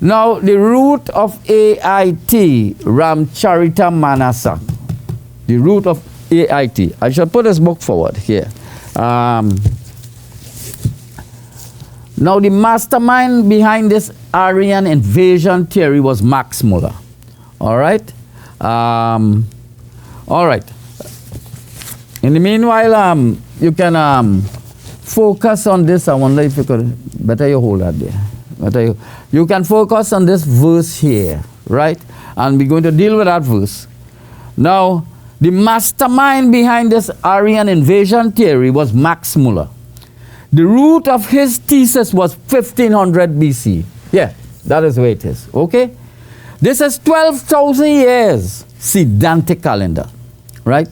Now, the root of AIT, Ramcharita Manasa. The root of AIT. I shall put this book forward here. Now, the mastermind behind this Aryan invasion theory was Max Muller. All right? All right. In the meanwhile, you can focus on this. I wonder if you could, better you hold that there. You can focus on this verse here, right? And we're going to deal with that verse. Now, the mastermind behind this Aryan invasion theory was Max Muller. The root of his thesis was 1500 BC. Yeah, that is where it is, okay? This is 12,000 years Siddhantic calendar, right?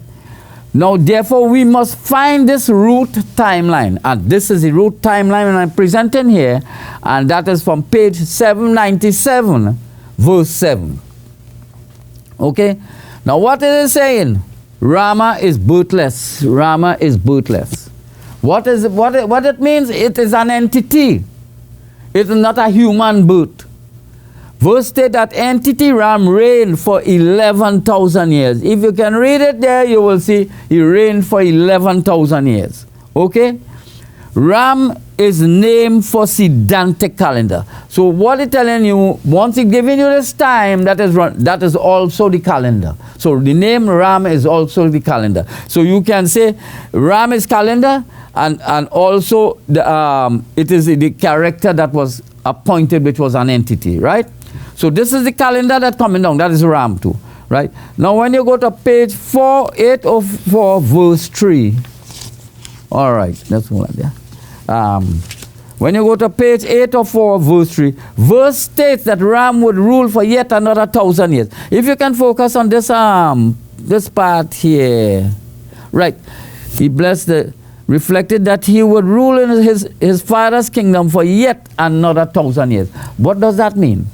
Now, therefore, we must find this root timeline. And this is the root timeline I'm presenting here. And that is from page 797, verse 7. Okay? Now, what is it saying? Rama is birthless. Rama is birthless. What it means? It is an entity. It is not a human birth. Verse state that entity Ram reigned for 11,000 years. If you can read it there, you will see he reigned for 11,000 years. Okay? Ram is named for Siddhantic calendar. So what it's telling you, once it's giving you this time, that is also the calendar. So the name Ram is also the calendar. So you can say Ram is calendar, and also it is the character that was appointed, which was an entity, right? So this is the calendar that's coming down. That is Ram too, right? Now when you go to page 804, verse 3. All right, that's one there. When you go to page 804, verse 3, verse states that Ram would rule for yet another 1,000 years. If you can focus on this this part here, right? He reflected that he would rule in his father's kingdom for yet another 1,000 years. What does that mean?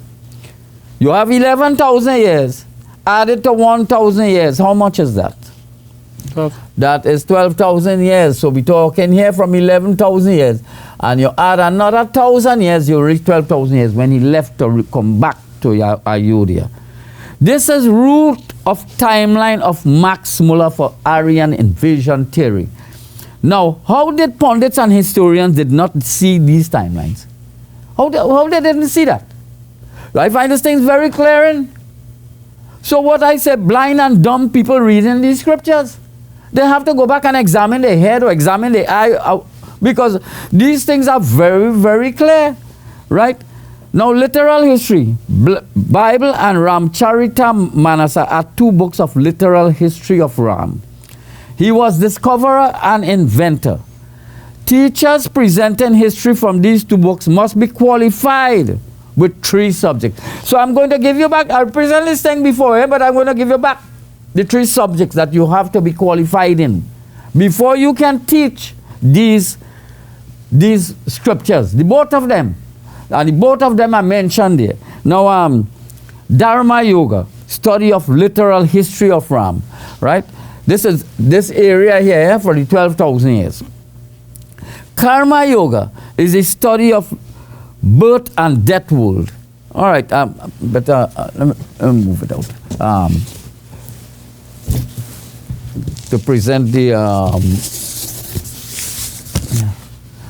You have 11,000 years added to 1,000 years. How much is that? 12. That is 12,000 years. So we're talking here from 11,000 years. And you add another 1,000 years, you reach 12,000 years when he left to come back to Ayodhya. This is root of timeline of Max Muller for Aryan invasion theory. Now, how did pundits and historians did not see these timelines? How they didn't see that? I find these things very clear. So what I say, blind and dumb people reading these scriptures, they have to go back and examine their head or examine their eye, because these things are very, very clear, right? Now, literal history, Bible and Ramcharita Manasa are two books of literal history of Ram. He was discoverer and inventor. Teachers presenting history from these two books must be qualified with 3 subjects. So I'm going to give you back, I presented this thing before, but I'm going to give you back the 3 subjects that you have to be qualified in before you can teach these scriptures, the both of them. And the both of them are mentioned there. Now, Dharma Yoga, study of literal history of Ram, right? This is this area here for the 12,000 years. Karma Yoga is a study of birth and death world. All right, but let me move it out to present the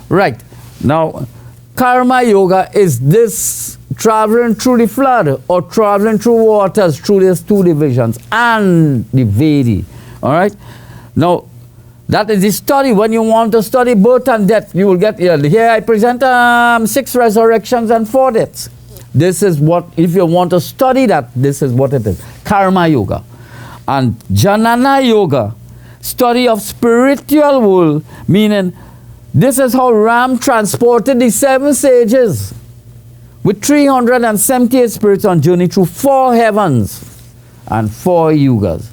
right now. Karma Yoga is this traveling through the flood or traveling through waters through these 2 divisions and the Vedi. All right, now that is the study. When you want to study birth and death, you will get here. I present 6 resurrections and 4 deaths. This is what, if you want to study that, this is what it is. Karma Yoga. And Janana Yoga, study of spiritual world, meaning this is how Ram transported the 7 sages with 378 spirits on journey through 4 heavens and 4 yugas.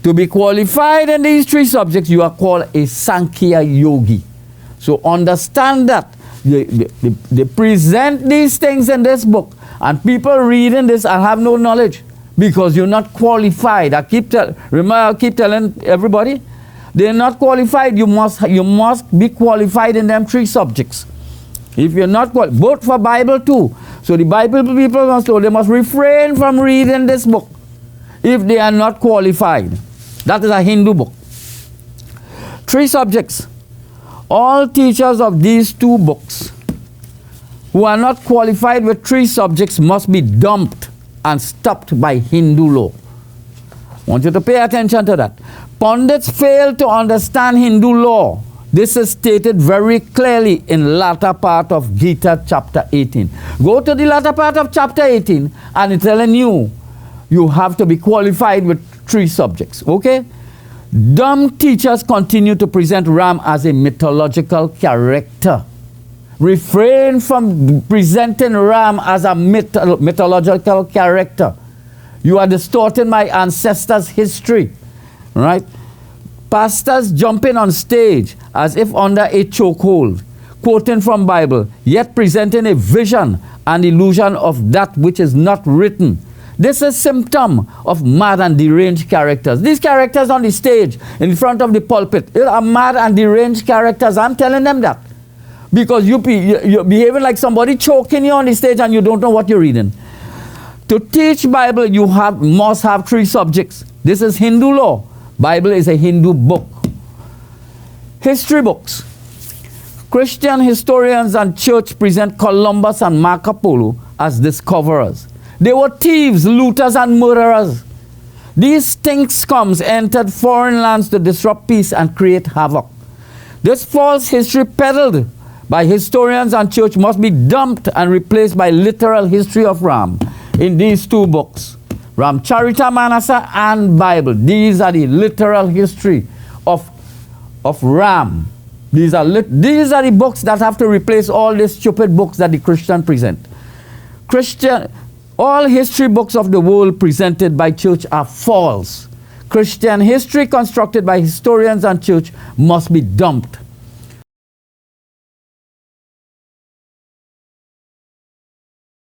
To be qualified in these 3 subjects, you are called a Sankhya Yogi. So understand that. They present these things in this book, and people reading this and have no knowledge because you're not qualified. I keep telling everybody, they're not qualified. You must be qualified in them 3 subjects. If you're not qualified, both for Bible too. So the Bible people must know they must refrain from reading this book if they are not qualified. That is a Hindu book. 3 subjects. All teachers of these 2 books who are not qualified with 3 subjects must be dumped and stopped by Hindu law. I want you to pay attention to that. Pundits fail to understand Hindu law. This is stated very clearly in latter part of Gita chapter 18. Go to the latter part of chapter 18 and it's telling you, you have to be qualified with 3 subjects, okay? Dumb teachers continue to present Ram as a mythological character. Refrain from presenting Ram as a mythological character. You are distorting my ancestors' history, right? Pastors jumping on stage as if under a chokehold, quoting from Bible, yet presenting a vision and illusion of that which is not written. This is symptom of mad and deranged characters. These characters on the stage, in front of the pulpit, are mad and deranged characters. I'm telling them that. Because you're behaving like somebody choking you on the stage and you don't know what you're reading. To teach Bible, you must have 3 subjects. This is Hindu law. Bible is a Hindu book. History books. Christian historians and church present Columbus and Marco Polo as discoverers. They were thieves, looters, and murderers. These stink scums entered foreign lands to disrupt peace and create havoc. This false history peddled by historians and church must be dumped and replaced by literal history of Ram in these 2 books. Ramcharitamanasa and Bible. These are the literal history of Ram. These are the books that have to replace all these stupid books that the Christian present. All history books of the world presented by church are false. Christian history constructed by historians and church must be dumped.